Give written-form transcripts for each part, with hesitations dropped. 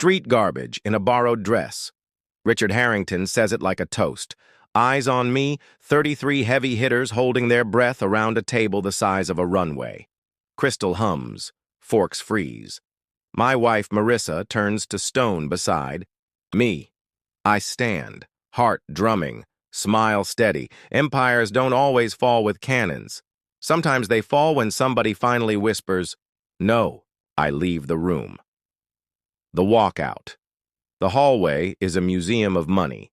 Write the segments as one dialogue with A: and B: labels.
A: Street garbage in a borrowed dress. Richard Harrington says it like a toast. Eyes on me, 33 heavy hitters holding their breath around a table the size of a runway. Crystal hums. Forks freeze. My wife, Marissa, turns to stone beside me. I stand, heart drumming, smile steady. Empires don't always fall with cannons. Sometimes they fall when somebody finally whispers, "No." I leave the room. The walkout. The hallway is a museum of money.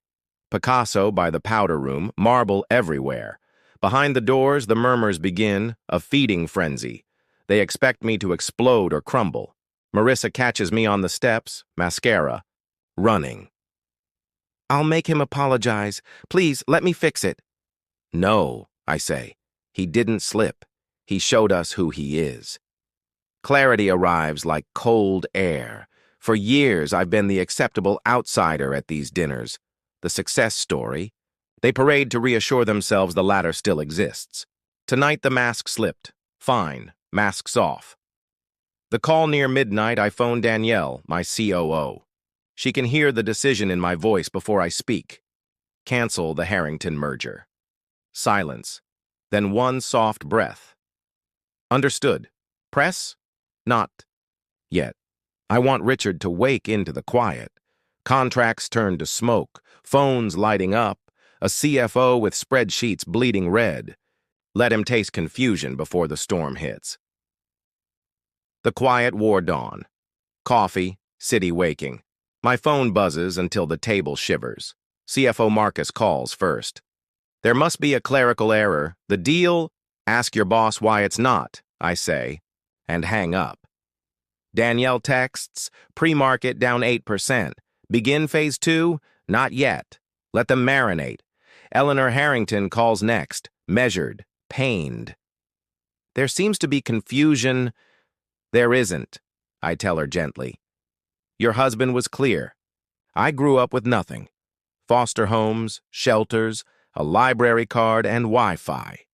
A: Picasso by the powder room, marble everywhere. Behind the doors, the murmurs begin, a feeding frenzy. They expect me to explode or crumble. Marissa catches me on the steps, mascara, running. "I'll make him apologize. Please, let me fix it." "No," I say. "He didn't slip. He showed us who he is." Clarity arrives like cold air. For years, I've been the acceptable outsider at these dinners, the success story. They parade to reassure themselves the latter still exists. Tonight, the mask slipped. Fine, masks off. The call near midnight, I phone Danielle, my COO. She can hear the decision in my voice before I speak. Cancel the Harrington merger. Silence. Then one soft breath. Understood. Press? Not yet. I want Richard to wake into the quiet. Contracts turn to smoke, phones lighting up, a CFO with spreadsheets bleeding red. Let him taste confusion before the storm hits. The quiet war dawn. Coffee, city waking. My phone buzzes until the table shivers. CFO Marcus calls first. "There must be a clerical error. The deal, ask your boss why it's not," I say, and hang up. Danielle texts, pre-market down 8%. Begin phase 2? Not yet. Let them marinate. Eleanor Harrington calls next, measured, pained. "There seems to be confusion." "There isn't," I tell her gently. "Your husband was clear. I grew up with nothing. Foster homes, shelters, a library card, and Wi-Fi.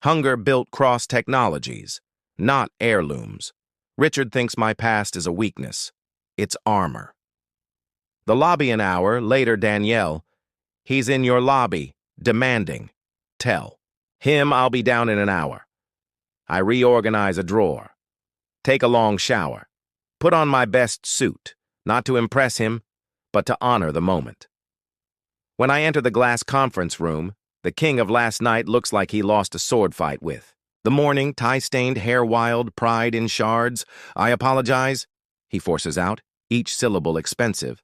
A: Hunger built cross technologies, not heirlooms. Richard thinks my past is a weakness. It's armor." The lobby an hour, later Danielle. "He's in your lobby, demanding. Tell him I'll be down in an hour." I reorganize a drawer. Take a long shower. Put on my best suit, not to impress him, but to honor the moment. When I enter the glass conference room, the king of last night looks like he lost a sword fight with. The morning, tie-stained, hair wild, pride in shards. "I apologize," he forces out, each syllable expensive.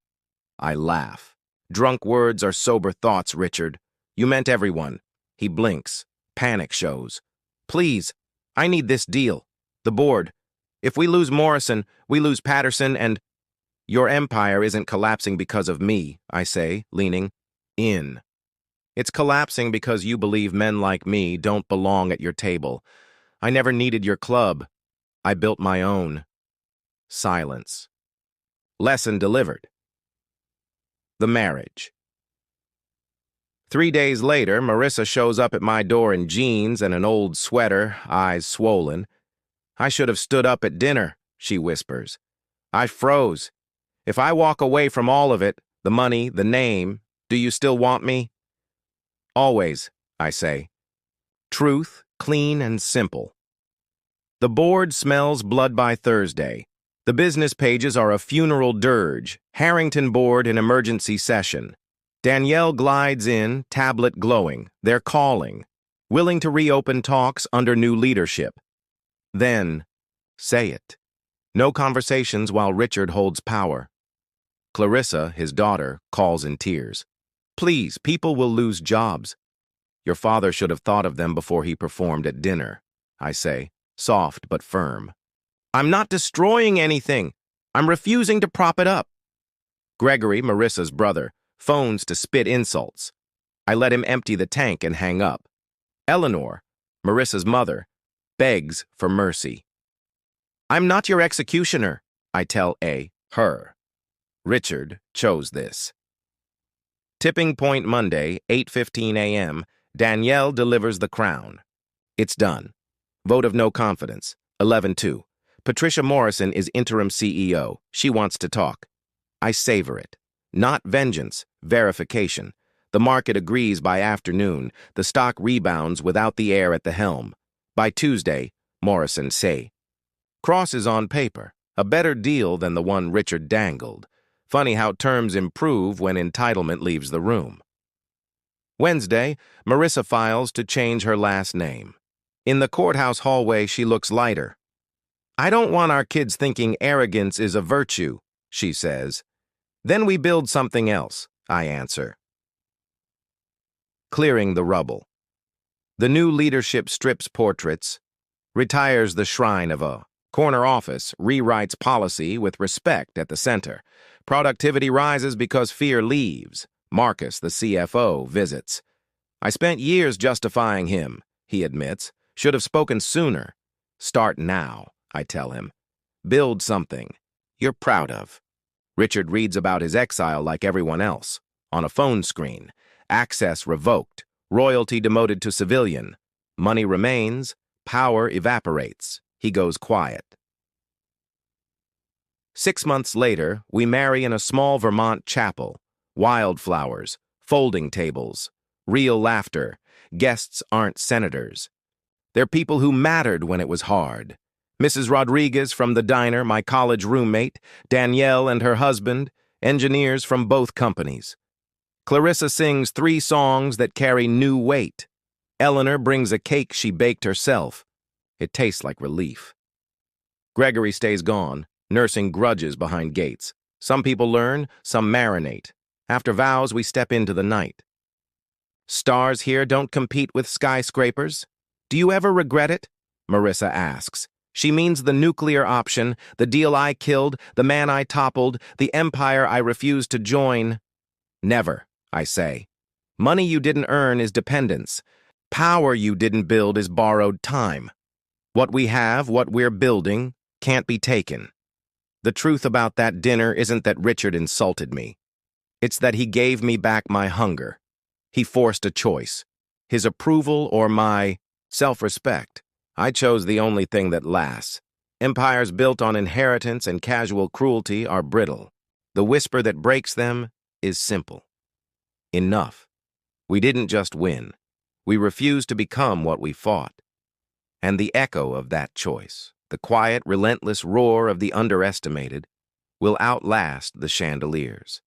A: I laugh. "Drunk words are sober thoughts, Richard. You meant everyone." He blinks. Panic shows. "Please, I need this deal. The board. If we lose Morrison, we lose Patterson and—" "Your empire isn't collapsing because of me," I say, leaning in. "It's collapsing because you believe men like me don't belong at your table. I never needed your club. I built my own." Silence. Lesson delivered. The marriage. 3 days later, Marissa shows up at my door in jeans and an old sweater, eyes swollen. "I should have stood up at dinner," she whispers. I froze. "If I walk away from all of it, the money, the name, do you still want me?" "Always," I say. Truth, clean and simple. The board smells blood by Thursday. The business pages are a funeral dirge, Harrington board in emergency session. Danielle glides in, tablet glowing. They're calling, willing to reopen talks under new leadership. Then, say it. No conversations while Richard holds power. Clarissa, his daughter, calls in tears. "Please, people will lose jobs." "Your father should have thought of them before he performed at dinner," I say, soft but firm. "I'm not destroying anything. I'm refusing to prop it up." Gregory, Marissa's brother, phones to spit insults. I let him empty the tank and hang up. Eleanor, Marissa's mother, begs for mercy. "I'm not your executioner," I tell her. Richard chose this. Tipping point Monday, 8:15 a.m., Danielle delivers the crown. It's done. Vote of no confidence, 11-2. Patricia Morrison is interim CEO. She wants to talk. I savor it. Not vengeance, verification. The market agrees by afternoon. The stock rebounds without the heir at the helm. By Tuesday, Morrison say. Crosses on paper. A better deal than the one Richard dangled. Funny how terms improve when entitlement leaves the room. Wednesday, Marissa files to change her last name. In the courthouse hallway, she looks lighter. I don't want our kids thinking arrogance is a virtue, she says. Then we build something else, I answer. Clearing the rubble. The new leadership strips portraits, retires the shrine of a corner office, rewrites policy with respect at the center. Productivity rises because fear leaves. Marcus, the CFO, visits. I spent years justifying him, he admits. Should have spoken sooner. Start now, I tell him. Build something you're proud of. Richard reads about his exile like everyone else. On a phone screen. Access revoked. Royalty demoted to civilian. Money remains. Power evaporates. He goes quiet. 6 months later, we marry in a small Vermont chapel. Wildflowers, folding tables, real laughter. Guests aren't senators. They're people who mattered when it was hard. Mrs. Rodriguez from the diner, my college roommate, Danielle and her husband, engineers from both companies. Clarissa sings 3 songs that carry new weight. Eleanor brings a cake she baked herself. It tastes like relief. Gregory stays gone, nursing grudges behind gates. Some people learn, some marinate. After vows, we step into the night. Stars here don't compete with skyscrapers. Do you ever regret it? Marissa asks. She means the nuclear option, the deal I killed, the man I toppled, the empire I refused to join. Never, I say. Money you didn't earn is dependence. Power you didn't build is borrowed time. What we have, what we're building, can't be taken. The truth about that dinner isn't that Richard insulted me. It's that he gave me back my hunger. He forced a choice. His approval or my self-respect. I chose the only thing that lasts. Empires built on inheritance and casual cruelty are brittle. The whisper that breaks them is simple. Enough. We didn't just win. We refused to become what we fought. And the echo of that choice, the quiet, relentless roar of the underestimated, will outlast the chandeliers.